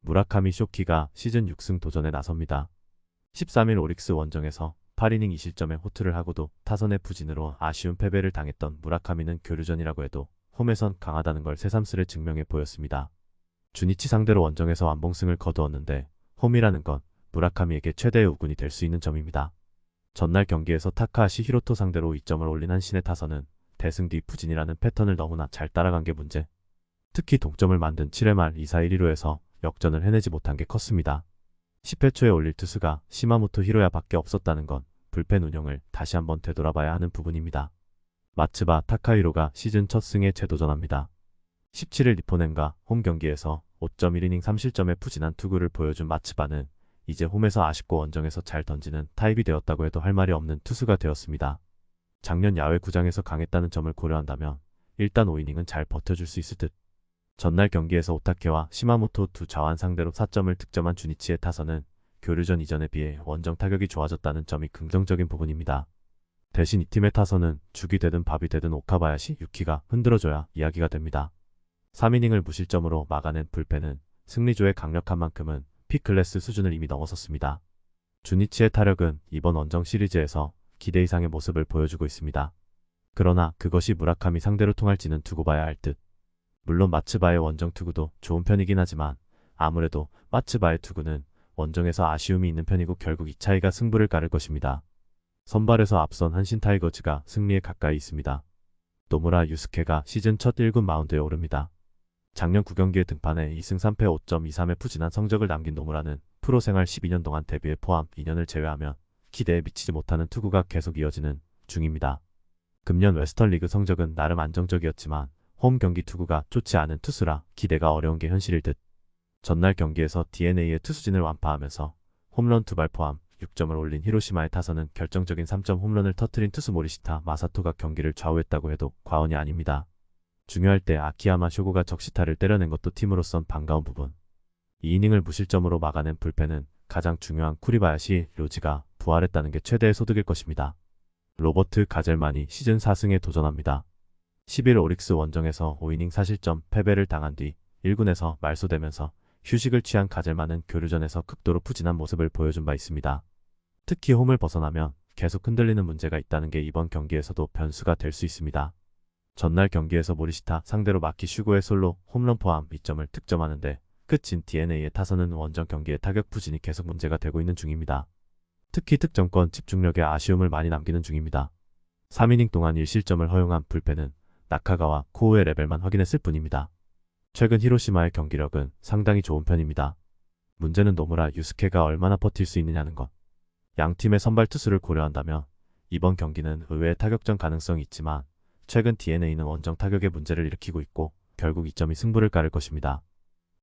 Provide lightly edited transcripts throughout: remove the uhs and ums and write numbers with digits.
무라카미 쇼키가 시즌 6승 도전에 나섭니다. 13일 오릭스 원정에서 8이닝 2실점의 호투를 하고도 타선의 부진으로 아쉬운 패배를 당했던 무라카미는 교류전이라고 해도 홈에선 강하다는 걸 새삼스레 증명해 보였습니다. 주니치 상대로 원정에서 완봉승을 거두었는데 홈이라는 건 무라카미에게 최대의 우군이 될 수 있는 점입니다. 전날 경기에서 타카하시 히로토 상대로 2점을 올린 한신의 타선은 대승 뒤 부진이라는 패턴을 너무나 잘 따라간 게 문제. 특히 동점을 만든 7회 말 2사 1루에서 역전을 해내지 못한 게 컸습니다. 10회 초에 올릴 투수가 시마모토 히로야 밖에 없었다는 건 불펜 운영을 다시 한번 되돌아봐야 하는 부분입니다. 마츠바 타카히로가 시즌 첫 승에 재도전합니다. 17일 니포넨과 홈 경기에서 5.1이닝 3실점의 부진한 투구를 보여준 마츠바는 이제 홈에서 아쉽고 원정에서 잘 던지는 타입이 되었다고 해도 할 말이 없는 투수가 되었습니다. 작년 야외 구장에서 강했다는 점을 고려한다면 일단 5이닝은 잘 버텨줄 수 있을 듯. 전날 경기에서 오타케와 시마모토 두 좌완 상대로 4점을 득점한 주니치의 타선은 교류전 이전에 비해 원정 타격이 좋아졌다는 점이 긍정적인 부분입니다. 대신 이 팀의 타선은 죽이 되든 밥이 되든 오카바야시, 유키가 흔들어줘야 이야기가 됩니다. 3이닝을 무실점으로 막아낸 불펜은 승리조에 강력한 만큼은 P클래스 수준을 이미 넘어섰습니다. 주니치의 타력은 이번 원정 시리즈에서 기대 이상의 모습을 보여주고 있습니다. 그러나 그것이 무라카미 상대로 통할지는 두고 봐야 할 듯. 물론 마츠바의 원정 투구도 좋은 편이긴 하지만 아무래도 마츠바의 투구는 원정에서 아쉬움이 있는 편이고 결국 이 차이가 승부를 가를 것입니다. 선발에서 앞선 한신 타이거즈가 승리에 가까이 있습니다. 노무라 유스케가 시즌 첫 1군 마운드에 오릅니다. 작년 9경기에 등판해 2승 3패 5.23의 푸진한 성적을 남긴 노무라는 프로 생활 12년 동안 데뷔에 포함 2년을 제외하면 기대에 미치지 못하는 투구가 계속 이어지는 중입니다. 금년 웨스턴 리그 성적은 나름 안정적이었지만 홈 경기 투구가 좋지 않은 투수라 기대가 어려운 게 현실일 듯. 전날 경기에서 DeNA의 투수진을 완파하면서 홈런 2발 포함 6점을 올린 히로시마의 타선은 결정적인 3점 홈런을 터뜨린 투수 모리시타 마사토가 경기를 좌우했다고 해도 과언이 아닙니다. 중요할 때 아키야마 쇼고가 적시타를 때려낸 것도 팀으로선 반가운 부분. 2이닝을 무실점으로 막아낸 불펜은 가장 중요한 쿠리바야시 료지가 부활했다는 게 최대의 소득일 것입니다. 로버트 가젤만이 시즌 4승에 도전합니다. 10일 오릭스 원정에서 5이닝 4실점 패배를 당한 뒤 1군에서 말소되면서 휴식을 취한 가젤만은 교류전에서 극도로 푸진한 모습을 보여준 바 있습니다. 특히 홈을 벗어나면 계속 흔들리는 문제가 있다는 게 이번 경기에서도 변수가 될 수 있습니다. 전날 경기에서 모리시타 상대로 마키 슈고의 솔로 홈런 포함 2점을 득점하는데 끝인 DeNA의 타선은 원정 경기의 타격 부진이 계속 문제가 되고 있는 중입니다. 특히 득점권 집중력에 아쉬움을 많이 남기는 중입니다. 3이닝 동안 1실점을 허용한 불펜은 나카가와 코우의 레벨만 확인했을 뿐입니다. 최근 히로시마의 경기력은 상당히 좋은 편입니다. 문제는 노무라 유스케가 얼마나 버틸 수 있느냐는 것. 양 팀의 선발 투수를 고려한다면 이번 경기는 의외의 타격전 가능성이 있지만 최근 DeNA는 원정 타격에 문제를 일으키고 있고 결국 2점이 승부를 가를 것입니다.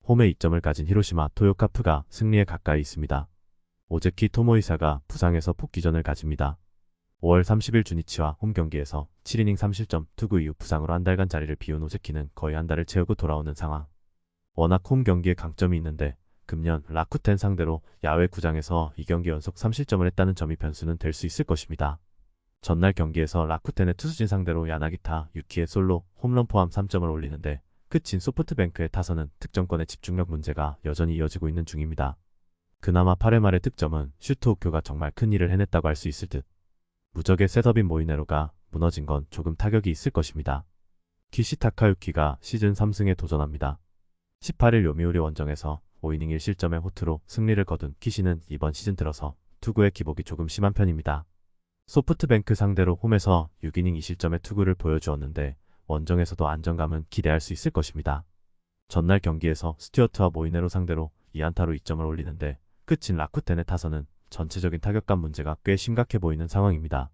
홈에 2점을 가진 히로시마 토요카프가 승리에 가까이 있습니다. 오제키 토모이사가 부상에서 복귀전을 가집니다. 5월 30일 주니치와 홈 경기에서 7이닝 3실점 투구 이후 부상으로 한 달간 자리를 비운 오제키는 거의 한 달을 채우고 돌아오는 상황. 워낙 홈 경기에 강점이 있는데 금년 라쿠텐 상대로 야외 구장에서 2경기 연속 3실점을 했다는 점이 변수는 될 수 있을 것입니다. 전날 경기에서 라쿠텐의 투수진 상대로 야나기타, 유키의 솔로, 홈런 포함 3점을 올리는데 끝인 소프트뱅크의 타선은 득점권의 집중력 문제가 여전히 이어지고 있는 중입니다. 그나마 8회 말의 득점은 슈트 오쿄가 정말 큰 일을 해냈다고 할 수 있을 듯. 무적의 셋업인 모이네로가 무너진 건 조금 타격이 있을 것입니다. 키시 타카유키가 시즌 3승에 도전합니다. 18일 요미우리 원정에서 5이닝 1실점의 호투로 승리를 거둔 키시는 이번 시즌 들어서 투구의 기복이 조금 심한 편입니다. 소프트뱅크 상대로 홈에서 6이닝 2실점의 투구를 보여주었는데 원정에서도 안정감은 기대할 수 있을 것입니다. 전날 경기에서 스튜어트와 모이네로 상대로 2안타로 2점을 올리는데 끝인 라쿠텐의 타선은 전체적인 타격감 문제가 꽤 심각해 보이는 상황입니다.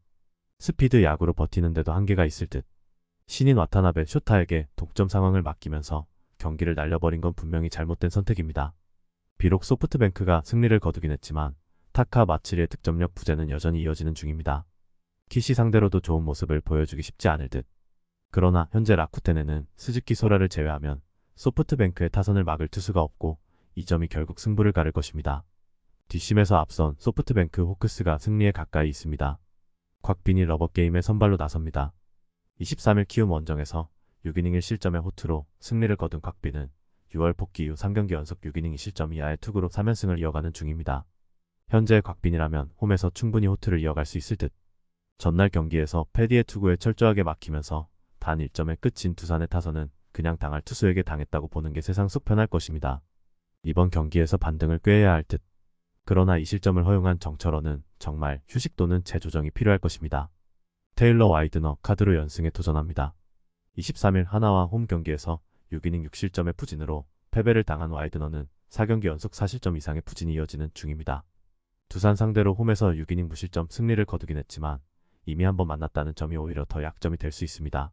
스피드 야구로 버티는데도 한계가 있을 듯. 신인 와타나베 쇼타에게 독점 상황을 맡기면서 경기를 날려버린 건 분명히 잘못된 선택입니다. 비록 소프트뱅크가 승리를 거두긴 했지만 타카 마츠리의 득점력 부재는 여전히 이어지는 중입니다. 키시 상대로도 좋은 모습을 보여주기 쉽지 않을 듯. 그러나 현재 라쿠텐에는 스즈키 소라를 제외하면 소프트뱅크의 타선을 막을 투수가 없고 이 점이 결국 승부를 가를 것입니다. 뒷심에서 앞선 소프트뱅크 호크스가 승리에 가까이 있습니다. 곽빈이 러버게임에 선발로 나섭니다. 23일 키움 원정에서 6이닝 1실점의 호투로 승리를 거둔 곽빈은 6월 복귀 이후 3경기 연속 6이닝 2실점 이하의 투구로 3연승을 이어가는 중입니다. 현재 곽빈이라면 홈에서 충분히 호투를 이어갈 수 있을 듯. 전날 경기에서 패디의 투구에 철저하게 막히면서 단 1점의 끝인 두산의 타선은 그냥 당할 투수에게 당했다고 보는 게 세상 속 편할 것입니다. 이번 경기에서 반등을 꾀해야 할 듯. 그러나 2실점을 허용한 정철원은 정말 휴식 또는 재조정이 필요할 것입니다. 테일러 와이드너 카드로 연승에 도전합니다. 23일 하나와 홈 경기에서 6이닝 6실점의 부진으로 패배를 당한 와이드너는 4경기 연속 4실점 이상의 부진이 이어지는 중입니다. 두산 상대로 홈에서 6이닝 무실점 승리를 거두긴 했지만 이미 한번 만났다는 점이 오히려 더 약점이 될 수 있습니다.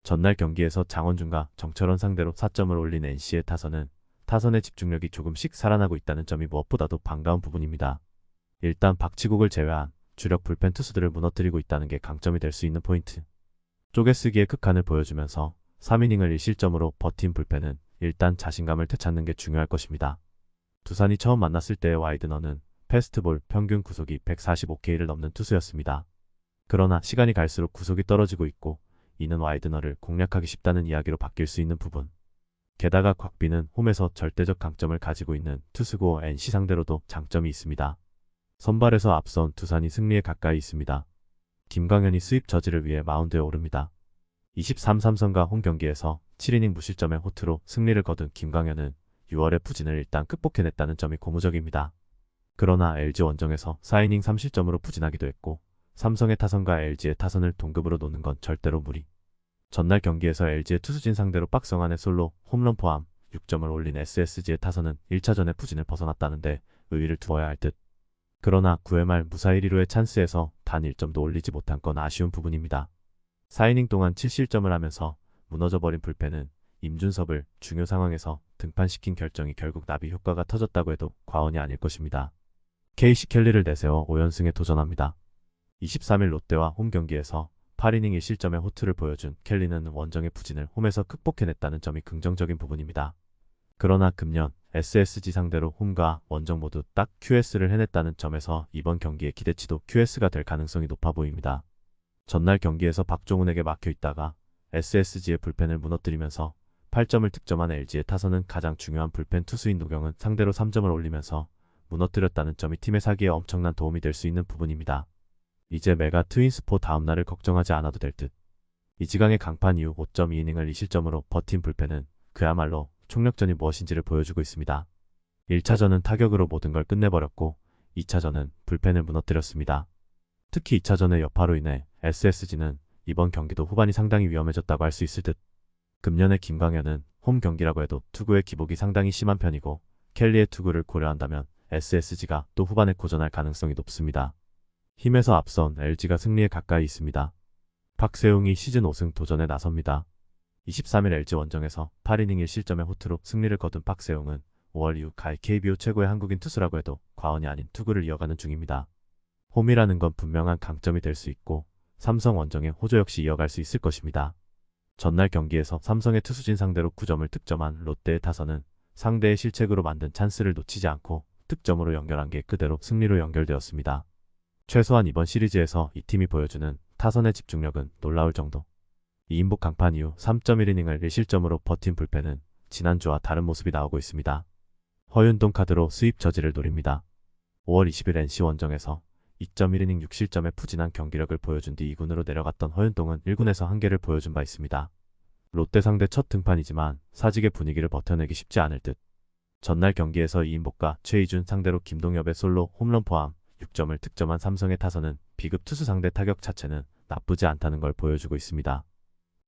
전날 경기에서 장원준과 정철원 상대로 4점을 올린 NC의 타선은 타선의 집중력이 조금씩 살아나고 있다는 점이 무엇보다도 반가운 부분입니다. 일단 박치국을 제외한 주력 불펜 투수들을 무너뜨리고 있다는 게 강점이 될 수 있는 포인트. 쪼개쓰기의 극한을 보여주면서 3이닝을 1실점으로 버틴 불펜은 일단 자신감을 되찾는 게 중요할 것입니다. 두산이 처음 만났을 때의 와이드너는 패스트볼 평균 구속이 145K를 넘는 투수였습니다. 그러나 시간이 갈수록 구속이 떨어지고 있고 이는 와이드너를 공략하기 쉽다는 이야기로 바뀔 수 있는 부분. 게다가 곽빈은 홈에서 절대적 강점을 가지고 있는 투수고 NC 상대로도 장점이 있습니다. 선발에서 앞선 두산이 승리에 가까이 있습니다. 김광현이 수입 저지를 위해 마운드에 오릅니다. 23 삼성과 홈 경기에서 7이닝 무실점의 호투로 승리를 거둔 김광현은 6월의 부진을 일단 극복해냈다는 점이 고무적입니다. 그러나 LG 원정에서 4이닝 3실점으로 부진하기도 했고 삼성의 타선과 LG의 타선을 동급으로 놓는 건 절대로 무리. 전날 경기에서 LG의 투수진 상대로 박성환의 솔로 홈런 포함 6점을 올린 SSG의 타선은 1차전의 부진을 벗어났다는데 의의를 두어야 할 듯. 그러나 9회 말 무사히 1루의 찬스에서 단 1점도 올리지 못한 건 아쉬운 부분입니다. 4이닝 동안 7실점을 하면서 무너져버린 불펜은 임준섭을 중요 상황에서 등판시킨 결정이 결국 나비 효과가 터졌다고 해도 과언이 아닐 것입니다. KC 켈리를 내세워 5연승에 도전합니다. 23일 롯데와 홈 경기에서 8이닝 1실점의 호투를 보여준 켈리는 원정의 부진을 홈에서 극복해냈다는 점이 긍정적인 부분입니다. 그러나 금년 SSG 상대로 홈과 원정 모두 딱 QS를 해냈다는 점에서 이번 경기의 기대치도 QS가 될 가능성이 높아 보입니다. 전날 경기에서 박종훈에게 막혀있다가 SSG의 불펜을 무너뜨리면서 8점을 득점한 LG의 타선은 가장 중요한 불펜 투수인 노경은 상대로 3점을 올리면서 무너뜨렸다는 점이 팀의 사기에 엄청난 도움이 될 수 있는 부분입니다. 이제 메가 트윈스포 다음날을 걱정하지 않아도 될 듯. 이지강의 강판 이후 5.2이닝을 2실점으로 버틴 불펜은 그야말로 총력전이 무엇인지를 보여주고 있습니다. 1차전은 타격으로 모든 걸 끝내버렸고 2차전은 불펜을 무너뜨렸습니다. 특히 2차전의 여파로 인해 SSG는 이번 경기도 후반이 상당히 위험해졌다고 할 수 있을 듯. 금년의 김광현은 홈 경기라고 해도 투구의 기복이 상당히 심한 편이고 켈리의 투구를 고려한다면 SSG가 또 후반에 고전할 가능성이 높습니다. 힘에서 앞선 LG가 승리에 가까이 있습니다. 박세웅이 시즌 5승 도전에 나섭니다. 23일 LG 원정에서 8이닝 1실점의 호투로 승리를 거둔 박세웅은 5월 이후 KBO 최고의 한국인 투수라고 해도 과언이 아닌 투구를 이어가는 중입니다. 홈이라는 건 분명한 강점이 될 수 있고 삼성 원정의 호조 역시 이어갈 수 있을 것입니다. 전날 경기에서 삼성의 투수진 상대로 9점을 득점한 롯데의 타선은 상대의 실책으로 만든 찬스를 놓치지 않고 득점으로 연결한 게 그대로 승리로 연결되었습니다. 최소한 이번 시리즈에서 이 팀이 보여주는 타선의 집중력은 놀라울 정도. 이인복 강판 이후 3.1이닝을 1실점으로 버틴 불펜은 지난주와 다른 모습이 나오고 있습니다. 허윤동 카드로 수입 저지를 노립니다. 5월 20일 NC 원정에서 2.1이닝 6실점의 푸진한 경기력을 보여준 뒤 2군으로 내려갔던 허윤동은 1군에서 한계를 보여준 바 있습니다. 롯데 상대 첫 등판이지만 사직의 분위기를 버텨내기 쉽지 않을 듯. 전날 경기에서 이인복과 최희준 상대로 김동엽의 솔로 홈런 포함 6점을 득점한 삼성의 타선은 비급 투수 상대 타격 자체는 나쁘지 않다는 걸 보여주고 있습니다.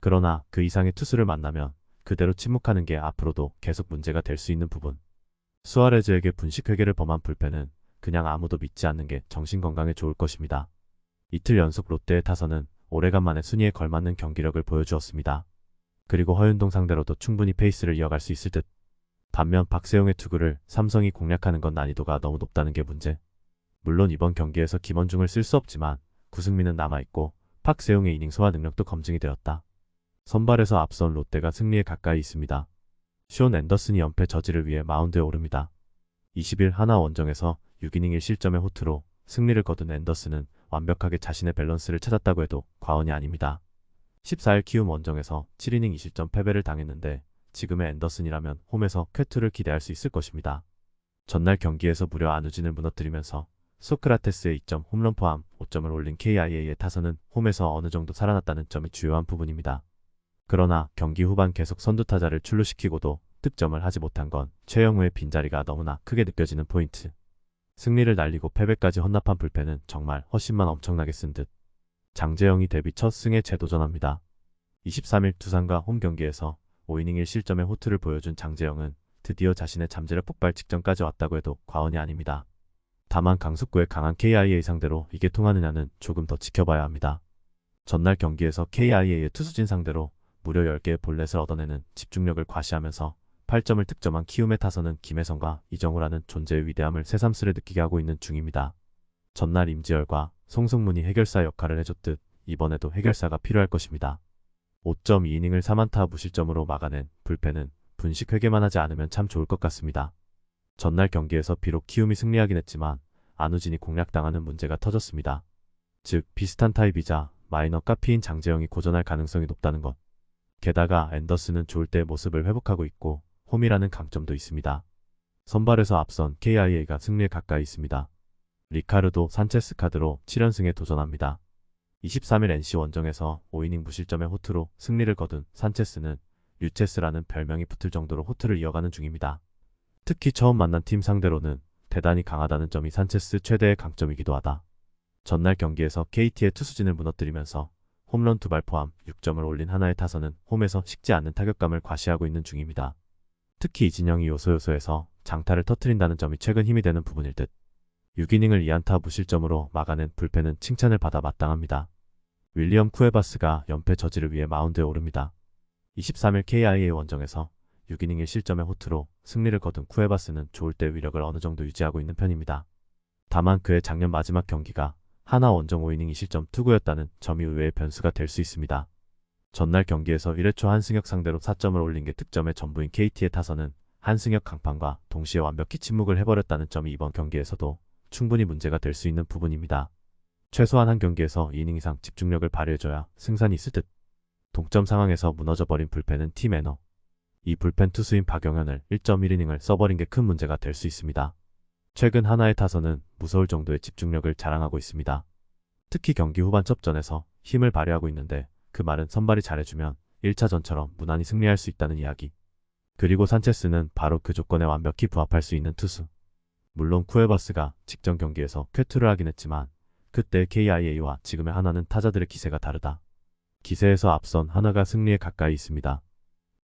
그러나 그 이상의 투수를 만나면 그대로 침묵하는 게 앞으로도 계속 문제가 될 수 있는 부분. 수아레즈에게 분식회계를 범한 불펜은 그냥 아무도 믿지 않는 게 정신건강에 좋을 것입니다. 이틀 연속 롯데의 타선은 오래간만에 순위에 걸맞는 경기력을 보여주었습니다. 그리고 허윤동 상대로도 충분히 페이스를 이어갈 수 있을 듯. 반면 박세용의 투구를 삼성이 공략하는 건 난이도가 너무 높다는 게 문제. 물론 이번 경기에서 김원중을 쓸 수 없지만 구승민은 남아있고 박세용의 이닝 소화 능력도 검증이 되었다. 선발에서 앞선 롯데가 승리에 가까이 있습니다. 쇼 앤더슨이 연패 저지를 위해 마운드에 오릅니다. 20일 하나 원정에서 6이닝 1실점의 호투로 승리를 거둔 앤더슨은 완벽하게 자신의 밸런스를 찾았다고 해도 과언이 아닙니다. 14일 키움 원정에서 7이닝 2실점 패배를 당했는데 지금의 앤더슨이라면 홈에서 쾌투를 기대할 수 있을 것입니다. 전날 경기에서 무려 안우진을 무너뜨리면서 소크라테스의 2점 홈런 포함 5점을 올린 KIA의 타선은 홈에서 어느 정도 살아났다는 점이 주요한 부분입니다. 그러나 경기 후반 계속 선두타자를 출루시키고도 득점을 하지 못한 건 최영우의 빈자리가 너무나 크게 느껴지는 포인트. 승리를 날리고 패배까지 헌납한 불펜은 정말 헛심만 엄청나게 쓴 듯. 장재영이 데뷔 첫 승에 재도전합니다. 23일 두산과 홈 경기에서 5이닝 1실점의 호투를 보여준 장재영은 드디어 자신의 잠재력 폭발 직전까지 왔다고 해도 과언이 아닙니다. 다만 강습구의 강한 KIA 상대로 이게 통하느냐는 조금 더 지켜봐야 합니다. 전날 경기에서 KIA의 투수진 상대로 무려 10개의 볼넷을 얻어내는 집중력을 과시하면서 8점을 득점한 키움의 타선은 김혜성과 이정우라는 존재의 위대함을 새삼스레 느끼게 하고 있는 중입니다. 전날 임지열과 송승문이 해결사 역할을 해줬듯 이번에도 해결사가 필요할 것입니다. 5.2이닝을 4안타 무실점으로 막아낸 불펜은 분식 회개만 하지 않으면 참 좋을 것 같습니다. 전날 경기에서 비록 키움이 승리하긴 했지만 안우진이 공략당하는 문제가 터졌습니다. 즉 비슷한 타입이자 마이너 카피인 장재영이 고전할 가능성이 높다는 것. 게다가 앤더슨은 좋을 때 모습을 회복하고 있고 홈이라는 강점도 있습니다. 선발에서 앞선 KIA가 승리에 가까이 있습니다. 리카르도 산체스 카드로 7연승에 도전합니다. 23일 NC 원정에서 5이닝 무실점의 호투로 승리를 거둔 산체스는 유체스라는 별명이 붙을 정도로 호투를 이어가는 중입니다. 특히 처음 만난 팀 상대로는 대단히 강하다는 점이 산체스 최대의 강점이기도 하다. 전날 경기에서 KT의 투수진을 무너뜨리면서 홈런 2발 포함 6점을 올린 하나의 타선은 홈에서 식지 않는 타격감을 과시하고 있는 중입니다. 특히 이진영이 요소요소에서 장타를 터뜨린다는 점이 최근 힘이 되는 부분일 듯. 6이닝을 2안타 무실점으로 막아낸 불펜은 칭찬을 받아 마땅합니다. 윌리엄 쿠에바스가 연패 저지를 위해 마운드에 오릅니다. 23일 KIA 원정에서 6이닝 1실점의 호투로 승리를 거둔 쿠에바스는 좋을 때 위력을 어느 정도 유지하고 있는 편입니다. 다만 그의 작년 마지막 경기가 하나 원정 5이닝 2실점 투구였다는 점이 의외의 변수가 될 수 있습니다. 전날 경기에서 1회 초 한승혁 상대로 4점을 올린 게 득점의 전부인 KT의 타선은 한승혁 강판과 동시에 완벽히 침묵을 해버렸다는 점이 이번 경기에서도 충분히 문제가 될 수 있는 부분입니다. 최소한 한 경기에서 2이닝 이상 집중력을 발휘해줘야 승산이 있을 듯. 동점 상황에서 무너져버린 불펜은 팀 매너. 이 불펜 투수인 박영현을 1.1이닝을 써버린 게 큰 문제가 될 수 있습니다. 최근 하나의 타선은 무서울 정도의 집중력을 자랑하고 있습니다. 특히 경기 후반 첩전에서 힘을 발휘하고 있는데 그 말은 선발이 잘해주면 1차전처럼 무난히 승리할 수 있다는 이야기. 그리고 산체스는 바로 그 조건에 완벽히 부합할 수 있는 투수. 물론 쿠에바스가 직전 경기에서 쾌투를 하긴 했지만 그때 KIA와 지금의 하나는 타자들의 기세가 다르다. 기세에서 앞선 하나가 승리에 가까이 있습니다.